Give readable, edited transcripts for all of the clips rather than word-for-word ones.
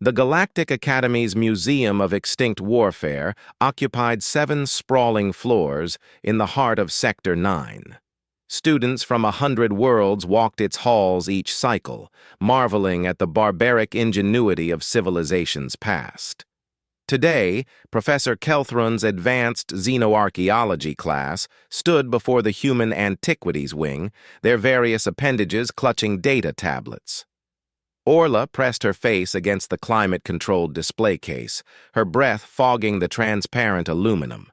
The Galactic Academy's Museum of Extinct Warfare occupied 7 sprawling floors in the heart of Sector 9. Students from 100 worlds walked its halls each cycle, marveling at the barbaric ingenuity of civilizations past. Today, Professor Kelthron's advanced xenoarchaeology class stood before the Human Antiquities Wing, their various appendages clutching data tablets. Orla pressed her face against the climate-controlled display case, her breath fogging the transparent aluminum.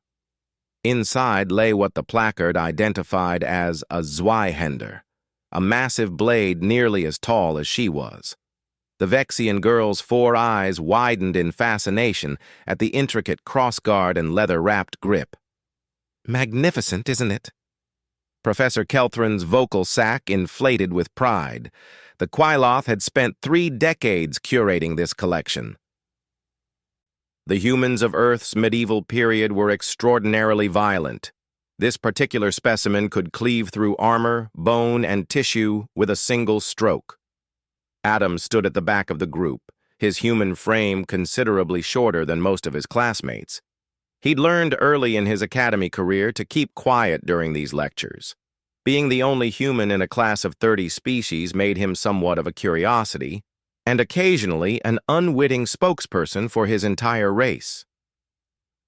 Inside lay what the placard identified as a Zweihander, a massive blade nearly as tall as she was. The Vexian girl's 4 eyes widened in fascination at the intricate crossguard and leather-wrapped grip. "Magnificent, isn't it?" Professor Kelthron's vocal sac inflated with pride. The Quailoth had spent 3 decades curating this collection. The humans of Earth's medieval period were extraordinarily violent. This particular specimen could cleave through armor, bone, and tissue with a single stroke. Adam stood at the back of the group, his human frame considerably shorter than most of his classmates. He'd learned early in his academy career to keep quiet during these lectures. Being the only human in a class of 30 species made him somewhat of a curiosity, and occasionally an unwitting spokesperson for his entire race.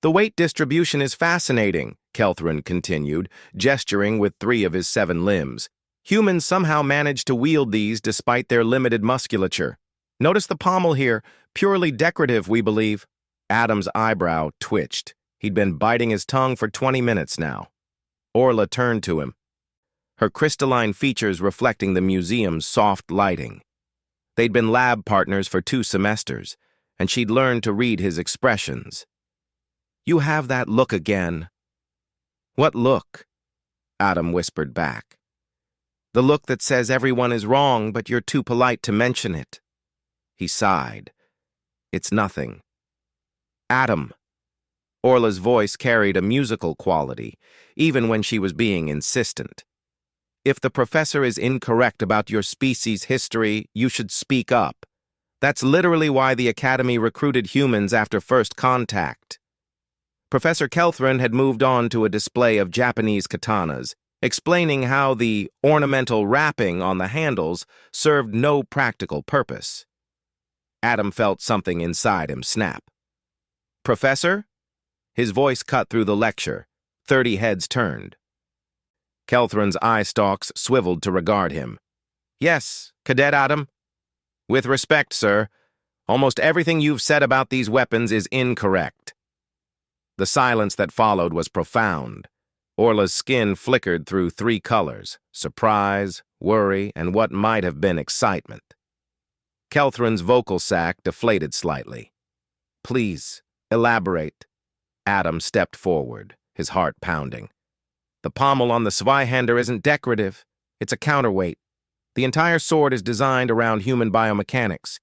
"The weight distribution is fascinating," Kelthron continued, gesturing with 3 of his 7 limbs. "Humans somehow manage to wield these despite their limited musculature. Notice the pommel here, purely decorative, we believe." Adam's eyebrow twitched. He'd been biting his tongue for 20 minutes now. Orla turned to him, her crystalline features reflecting the museum's soft lighting. They'd been lab partners for 2 semesters, and she'd learned to read his expressions. "You have that look again." "What look?" Adam whispered back. "The look that says everyone is wrong, but you're too polite to mention it." He sighed. "It's nothing." "Adam." Orla's voice carried a musical quality, even when she was being insistent. "If the professor is incorrect about your species' history, you should speak up. That's literally why the Academy recruited humans after first contact." Professor Kelthron had moved on to a display of Japanese katanas, explaining how the ornamental wrapping on the handles served no practical purpose. Adam felt something inside him snap. "Professor?" His voice cut through the lecture. 30 heads turned. Kelthron's eye stalks swiveled to regard him. "Yes, Cadet Adam?" "With respect, sir, almost everything you've said about these weapons is incorrect." The silence that followed was profound. Orla's skin flickered through 3 colors: surprise, worry, and what might have been excitement. Kelthron's vocal sac deflated slightly. "Please, elaborate." Adam stepped forward, his heart pounding. "The pommel on the Zweihander isn't decorative. It's a counterweight. The entire sword is designed around human biomechanics.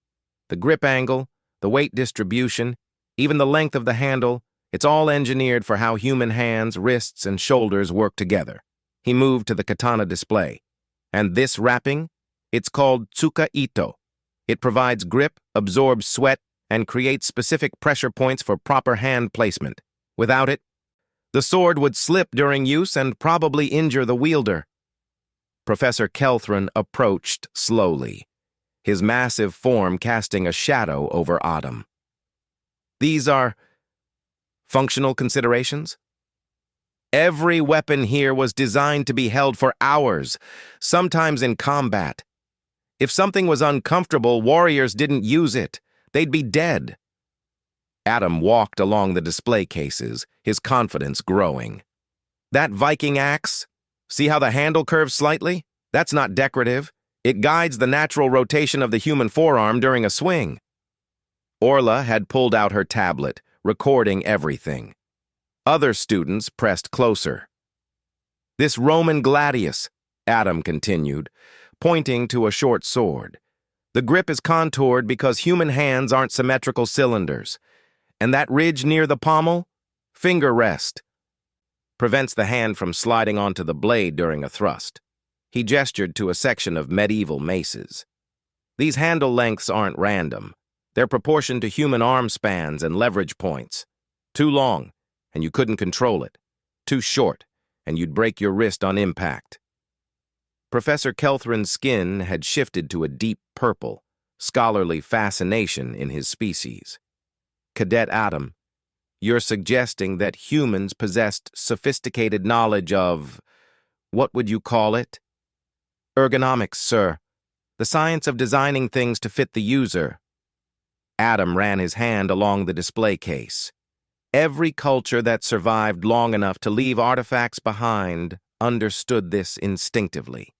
The grip angle, the weight distribution, even the length of the handle, it's all engineered for how human hands, wrists, and shoulders work together." He moved to the katana display. "And this wrapping? It's called Tsuka Ito. It provides grip, absorbs sweat, and creates specific pressure points for proper hand placement. Without it, the sword would slip during use and probably injure the wielder." Professor Kelthron approached slowly, his massive form casting a shadow over Adam. "These are functional considerations? Every weapon here was designed to be held for hours, sometimes in combat. If something was uncomfortable, warriors didn't use it. They'd be dead." Adam walked along the display cases, his confidence growing. "That Viking axe? See how the handle curves slightly? That's not decorative. It guides the natural rotation of the human forearm during a swing." Orla had pulled out her tablet, recording everything. Other students pressed closer. "This Roman gladius," Adam continued, pointing to a short sword. "The grip is contoured because human hands aren't symmetrical cylinders. And that ridge near the pommel? Finger rest. Prevents the hand from sliding onto the blade during a thrust." He gestured to a section of medieval maces. "These handle lengths aren't random. They're proportioned to human arm spans and leverage points. Too long, and you couldn't control it. Too short, and you'd break your wrist on impact. Professor Kelthrin's skin had shifted to a deep purple, scholarly fascination in his species. Cadet Adam, you're suggesting that humans possessed sophisticated knowledge of, what would you call it? Ergonomics, sir. The science of designing things to fit the user. Adam ran his hand along the display case. Every culture that survived long enough to leave artifacts behind understood this instinctively.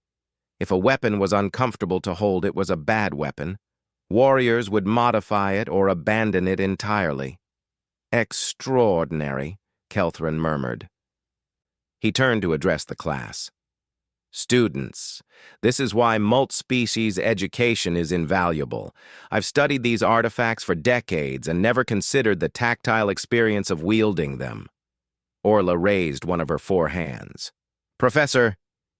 If a weapon was uncomfortable to hold, it was a bad weapon. Warriors would modify it or abandon it entirely. Extraordinary, Kelthrin murmured. He turned to address the class. Students, this is why multi-species education is invaluable. I've studied these artifacts for decades and never considered the tactile experience of wielding them. Orla raised one of her 4 hands. Professor,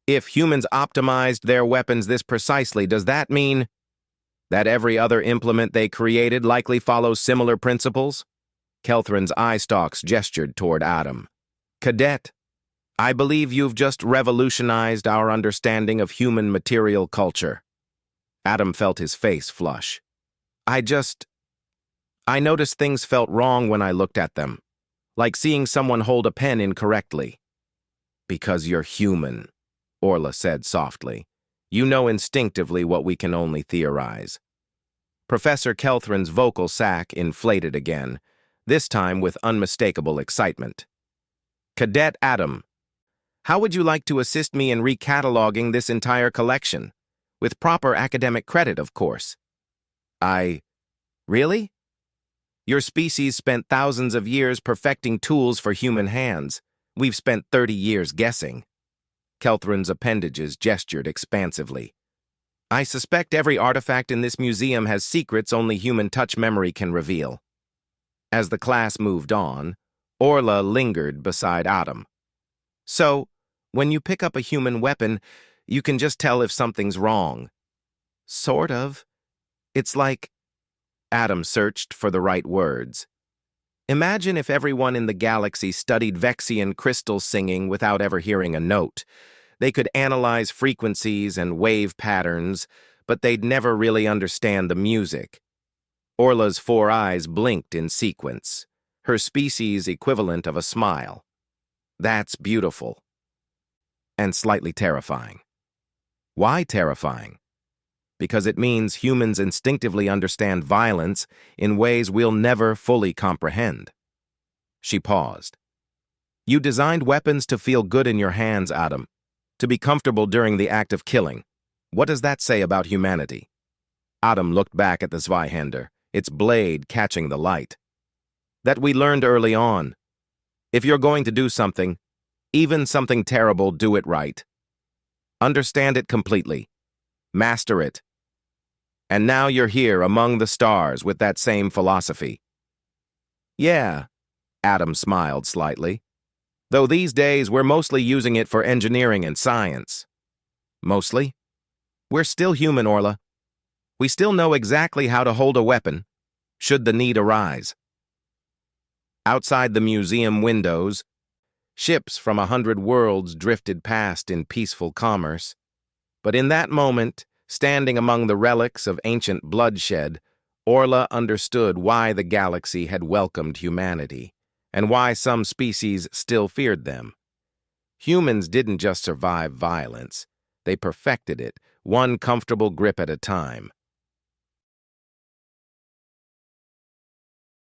if humans optimized their weapons this precisely, does that mean that every other implement they created likely follows similar principles? Kelthrin's eye stalks gestured toward Adam. Cadet, I believe you've just revolutionized our understanding of human material culture. Adam felt his face flush. I noticed things felt wrong when I looked at them, like seeing someone hold a pen incorrectly. Because you're human, Orla said softly. You know instinctively what we can only theorize. Professor Kelthrin's vocal sac inflated again, this time with unmistakable excitement. Cadet Adam, how would you like to assist me in recataloguing this entire collection? With proper academic credit, of course. Really? Your species spent thousands of years perfecting tools for human hands. We've spent 30 years guessing. Kelthrin's appendages gestured expansively. I suspect every artifact in this museum has secrets only human touch memory can reveal. As the class moved on, Orla lingered beside Adam. So, when you pick up a human weapon, you can just tell if something's wrong. Sort of. It's like... Adam searched for the right words. Imagine if everyone in the galaxy studied Vexian crystal singing without ever hearing a note. They could analyze frequencies and wave patterns, but they'd never really understand the music. Orla's 4 eyes blinked in sequence, her species equivalent of a smile. That's beautiful. And slightly terrifying. Why terrifying? Because it means humans instinctively understand violence in ways we'll never fully comprehend. She paused. You designed weapons to feel good in your hands, Adam, to be comfortable during the act of killing. What does that say about humanity? Adam looked back at the Zweihander, its blade catching the light. That we learned early on. If you're going to do something, even something terrible, do it right. Understand it completely. Master it. And now you're here among the stars with that same philosophy. Yeah, Adam smiled slightly. Though these days we're mostly using it for engineering and science. Mostly? We're still human, Orla. We still know exactly how to hold a weapon, should the need arise. Outside the museum windows, ships from 100 worlds drifted past in peaceful commerce. But in that moment, standing among the relics of ancient bloodshed, Orla understood why the galaxy had welcomed humanity, and why some species still feared them. Humans didn't just survive violence, they perfected it, one comfortable grip at a time.